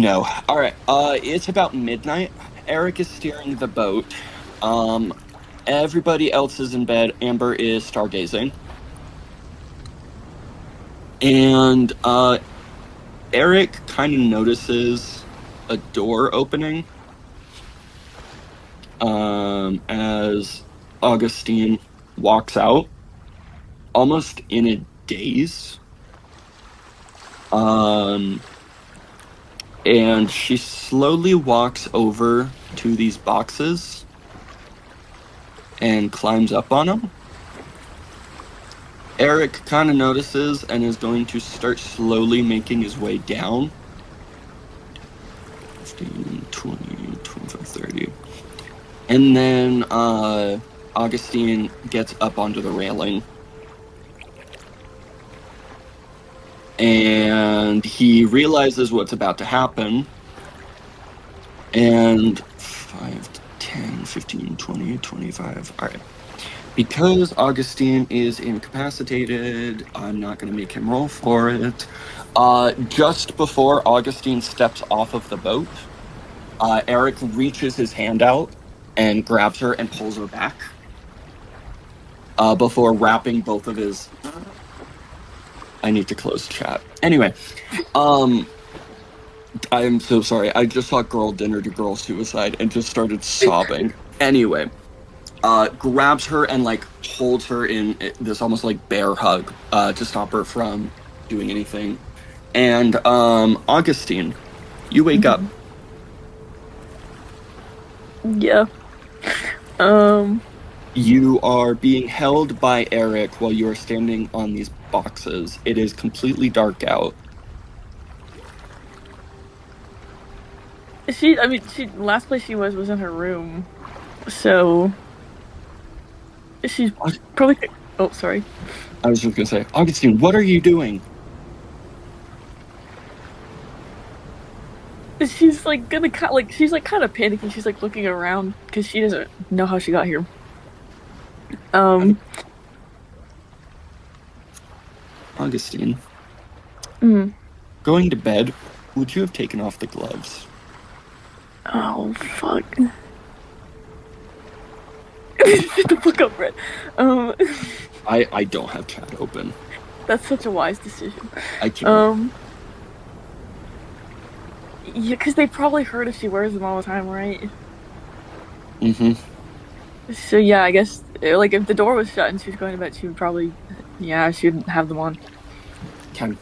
No. All right. It's about midnight. Eric is steering the boat. Um, Everybody else is in bed. Amber is stargazing. And Eric kind of notices a door opening as Augustine walks out, almost in a daze. And she slowly walks over to these boxes and climbs up on them. Eric kind of notices and is going to start slowly making his way down. 15, 20, 25, 30. And then Augustine gets up onto the railing. And he realizes what's about to happen. And 5, 10, 15, 20, 25. All right. Because Augustine is incapacitated, I'm not going to make him roll for it. Just before Augustine steps off of the boat, Eric reaches his hand out and grabs her and pulls her back before wrapping both of his... I need to close chat. Anyway, I am so sorry. I just saw Girl Dinner to Girl Suicide and just started sobbing. Anyway, grabs her and like holds her in this almost like bear hug to stop her from doing anything. And Augustine, you wake up. Yeah. You are being held by Eric while you are standing on these boxes. It is completely dark out. Last place she was in her room. So she's probably... Oh, sorry. I was just gonna say, Augustine, what are you doing? She's like gonna she's like kind of panicking. She's like looking around because she doesn't know how she got here. Augustine, going to bed, would you have taken off the gloves? Oh, fuck. Shut the fuck up, Brett. I don't have chat open. That's such a wise decision. I can't. Yeah, because they probably heard if she wears them all the time, right? So yeah, I guess like if the door was shut and she was going to bed, she would probably, she would have them on. Okay.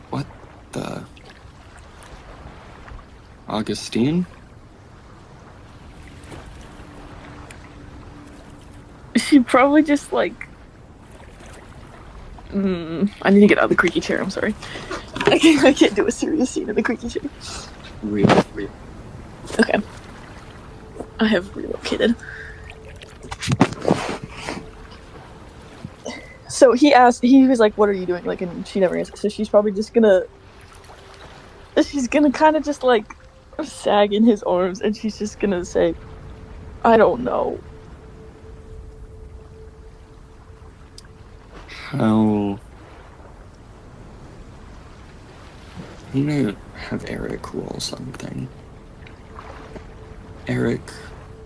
What the... Augustine? She probably just like... I need to get out of the creaky chair, I'm sorry. I can't do a serious scene in the creaky chair. Real. Okay. I have relocated. So he was like, what are you doing? Like, and she never answered. So she's probably just gonna kind of just like sag in his arms, and she's just gonna say, I don't know. How... I'm gonna have Eric roll something. Eric,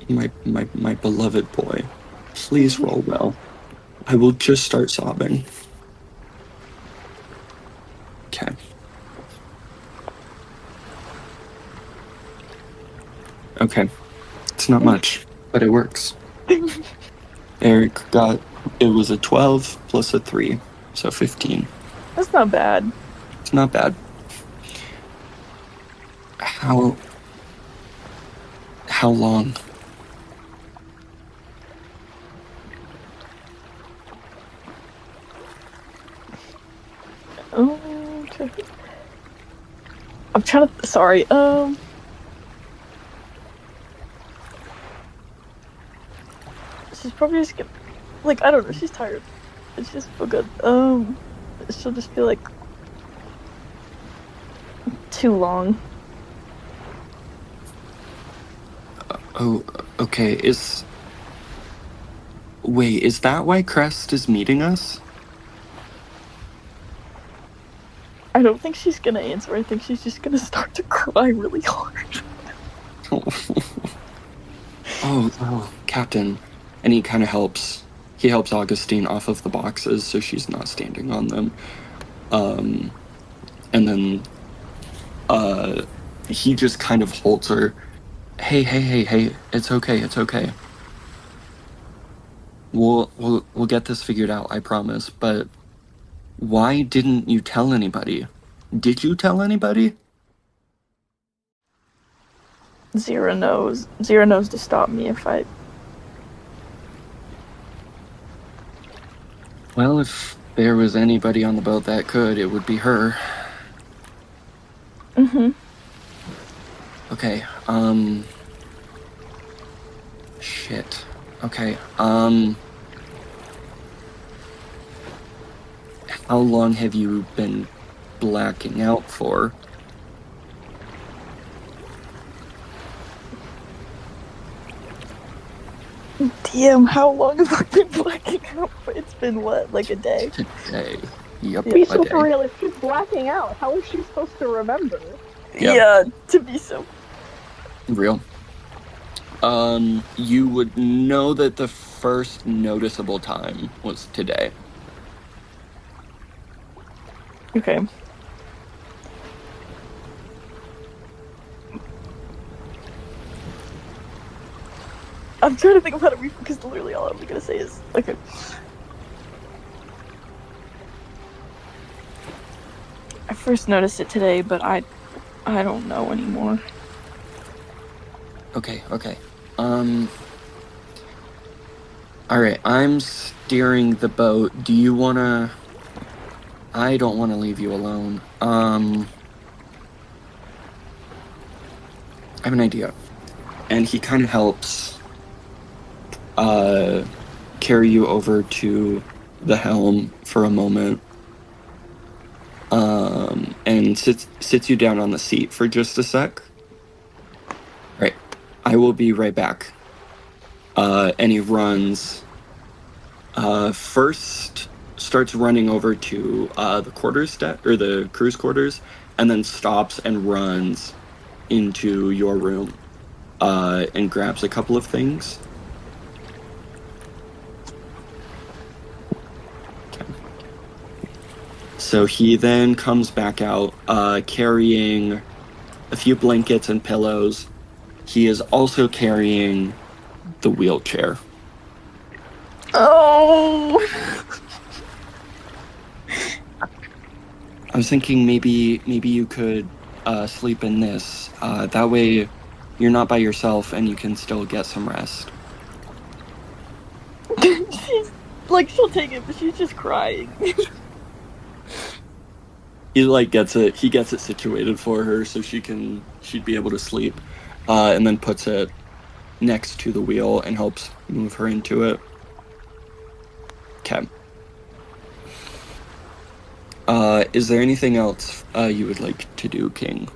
my beloved boy, please roll well. I will just start sobbing. Okay. Okay. It's not much, but it works. Eric it was a 12 plus a 3, so 15. That's not bad. It's not bad. How long? I'm trying to... Sorry. She's probably just gonna... Like, I don't know. She's tired. It's just feel good. She'll just feel like... too long. Oh, okay. Wait, is that why Crest is meeting us? I don't think she's gonna answer. I think she's just gonna start to cry really hard. Oh, Captain. And he kind of helps. He helps Augustine off of the boxes so she's not standing on them. And then he just kind of holds her. Hey, it's okay. We'll get this figured out, I promise. But why didn't you tell anybody? Did you tell anybody? Zira knows. Zira knows to stop me if I. Well, if there was anybody on the boat that could, it would be her. Mm-hmm. Okay, shit. Okay, how long have you been blacking out for? Damn, how long have I been blacking out? It's been what, like a day? Today. Yep, Be a so day. for real, if she's blacking out, how is she supposed to remember? Yep. Yeah, to be so. Real. You would know that the first noticeable time was today. Okay. I'm trying to think of how to read because literally all I'm gonna say is okay. I first noticed it today, but I don't know anymore. Okay. Alright, I'm steering the boat. Do you wanna... I don't wanna leave you alone. I have an idea. And he kind of helps carry you over to the helm for a moment. And sits you down on the seat for just a sec. Right. I will be right back. And he runs. First starts running over to the quarters deck or the crew's quarters, and then stops and runs into your room and grabs a couple of things. Okay. So he then comes back out carrying a few blankets and pillows. He is also carrying the wheelchair. Oh. I was thinking maybe you could sleep in this. That way you're not by yourself and you can still get some rest. She's like, she'll take it, but she's just crying. He gets it situated for her so she'd be able to sleep. And then puts it next to the wheel and helps move her into it. Okay. Is there anything else you would like to do, King?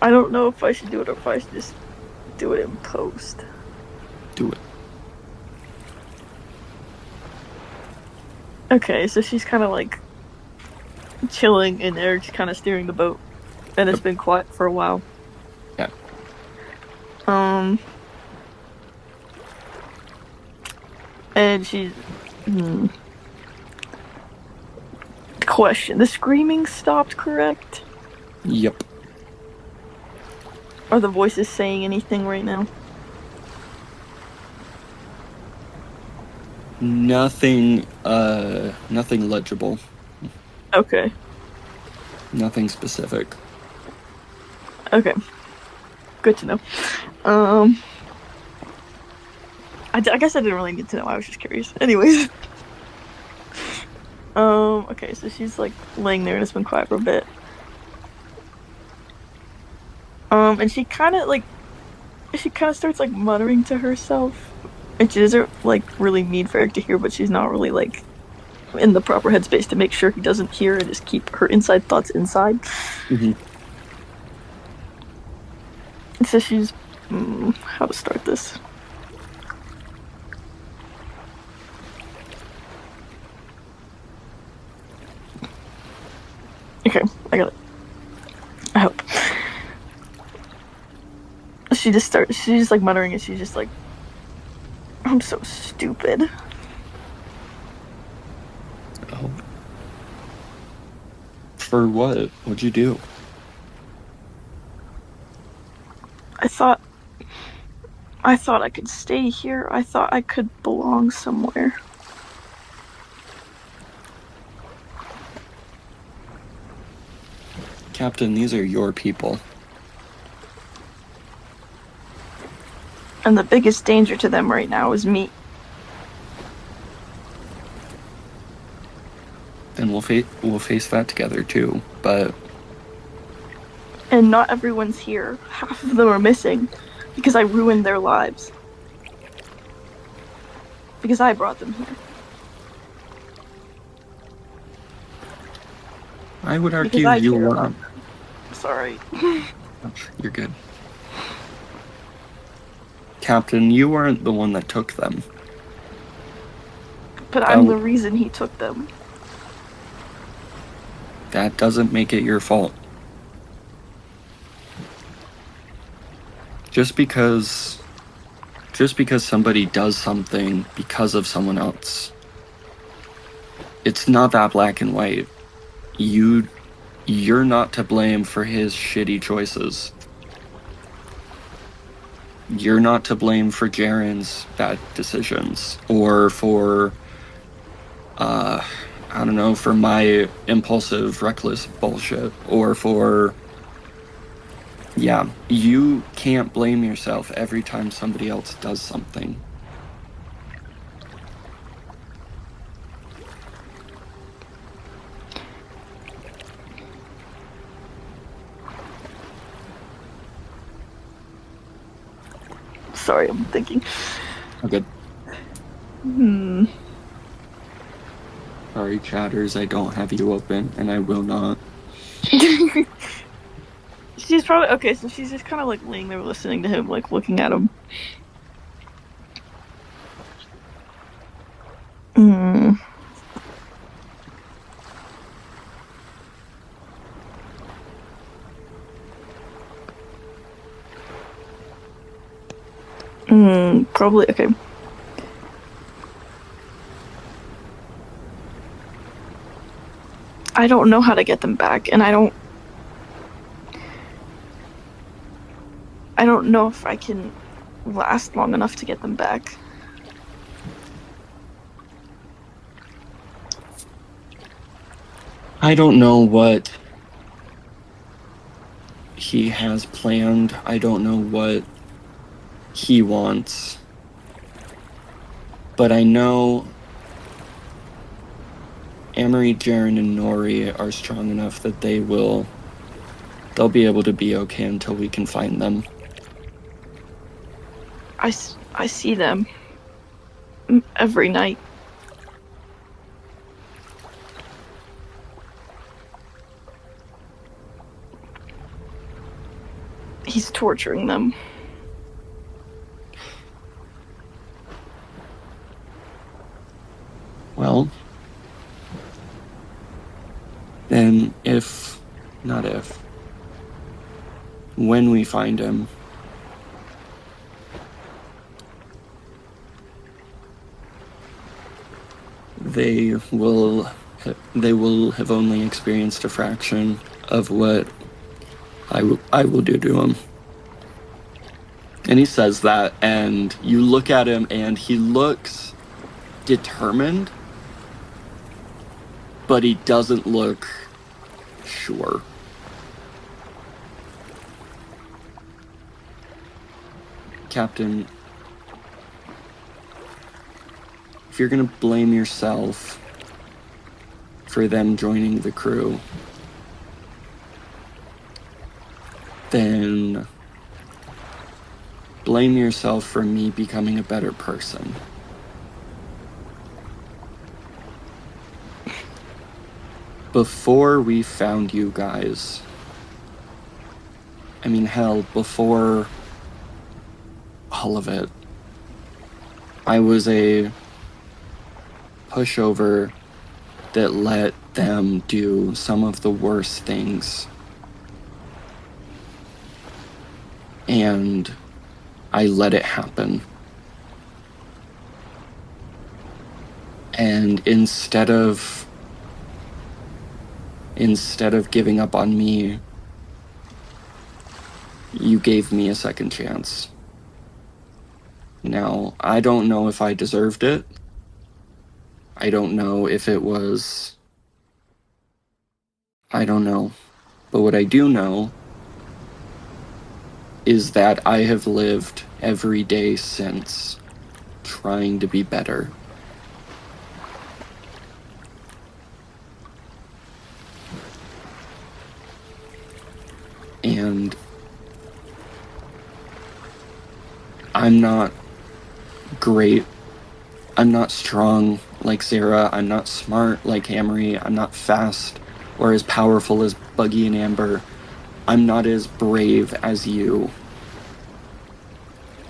I don't know if I should do it or if I should just do it in post. Do it. Okay, so she's kind of like chilling in there, just kind of steering the boat, and it's been quiet for a while. Yeah. And she's question: the screaming stopped, correct? Yep. Are the voices saying anything right now? Nothing legible. Okay. Nothing specific. Okay. Good to know. I guess I didn't really need to know. I was just curious. Anyways. Okay, so she's like laying there and it's been quiet for a bit. And she kind of starts like muttering to herself, which isn't like really mean for Eric to hear, but she's not really like in the proper headspace to make sure he doesn't hear and just keep her inside thoughts inside. Mm-hmm. So she's how to start this? Okay, I got it. I hope. She's just like muttering and she's just like, I'm so stupid. Oh. For what? What'd you do? I thought I could stay here. I thought I could belong somewhere. Captain, these are your people. And the biggest danger to them right now is me. And we'll face that together too. But And not everyone's here. Half of them are missing because I ruined their lives. Because I brought them here. I would Because argue I you care about weren't. them. Sorry. You're good. Captain, you weren't the one that took them. But I'm the reason he took them. That doesn't make it your fault. Just because somebody does something because of someone else, it's not that black and white. You're not to blame for his shitty choices. You're not to blame for Jaren's bad decisions, or for I don't know, for my impulsive, reckless bullshit, or for... Yeah, you can't blame yourself every time somebody else does something. Sorry, I'm thinking. Okay. Hmm. Sorry, chatters, I don't have you open, and I will not. She's probably okay, so she's just kind of like laying there listening to him, like looking at him. Hmm. Probably okay. I don't know how to get them back, and I don't know if I can last long enough to get them back. I don't know what he has planned. I don't know what he wants. But I know Amory, Jaren, and Nori are strong enough that they'll be able to be okay until we can find them. I see them every night. He's torturing them. Well, then when we find him, they will have only experienced a fraction of what I will do to him. And he says that, and you look at him, and he looks determined, but he doesn't look sure. Captain, if you're gonna blame yourself for them joining the crew, then blame yourself for me becoming a better person. Before we found you guys, I mean, hell, before all of it, I was a pushover that let them do some of the worst things. And I let it happen. And instead of giving up on me, you gave me a second chance. Now, I don't know if I deserved it. I don't know if it was... I don't know. But what I do know is that I have lived every day since trying to be better. And I'm not great. I'm not strong like Sarah. I'm not smart like Amory. I'm not fast or as powerful as Buggy and Amber. I'm not as brave as you.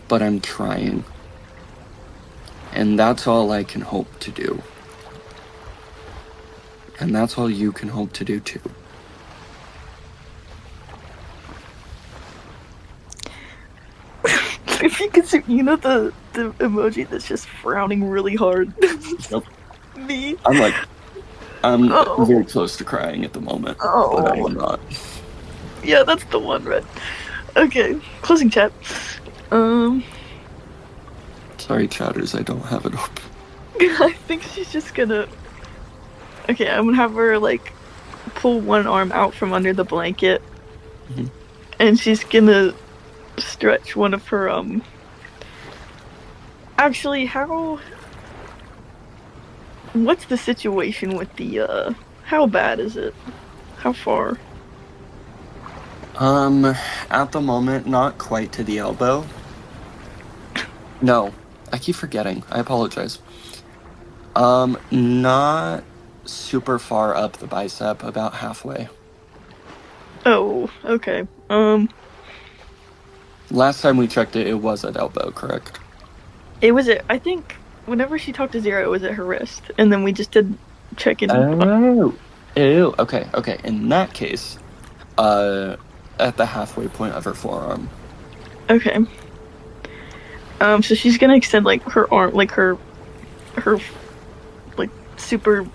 But I'm trying. And that's all I can hope to do. And that's all you can hope to do too. If you could see, you know the emoji that's just frowning really hard. Yep. Me. I'm Oh. very close to crying at the moment, Oh. but I am not. Yeah, that's the one, Red. Okay, closing chat. Sorry, chatters, I don't have it open. I think she's just gonna. Okay, I'm gonna have her like pull one arm out from under the blanket, Mhm. and she's gonna stretch one of her Actually, how? What's the situation with the How bad is it? How far? At the moment, not quite to the elbow. No, I keep forgetting. I apologize. Not super far up the bicep, about halfway. Oh, okay. Last time we checked it, it was at elbow, correct? It was at, I think whenever she talked to Zero, it was at her wrist, and then we just did check in. Oh, okay. In that case, at the halfway point of her forearm. Okay. So she's gonna extend like her arm, like her like super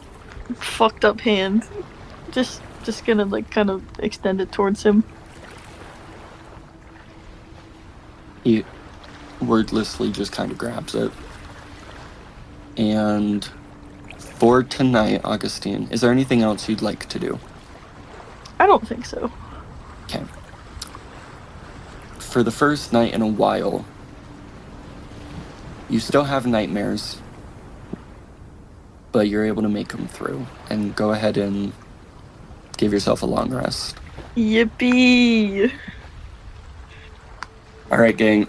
fucked up hand. Just gonna like kind of extend it towards him. He wordlessly just kind of grabs it. And for tonight, Augustine, is there anything else you'd like to do? I don't think so. Okay. For the first night in a while, you still have nightmares, but you're able to make them through. And go ahead and give yourself a long rest. Yippee! All right, gang.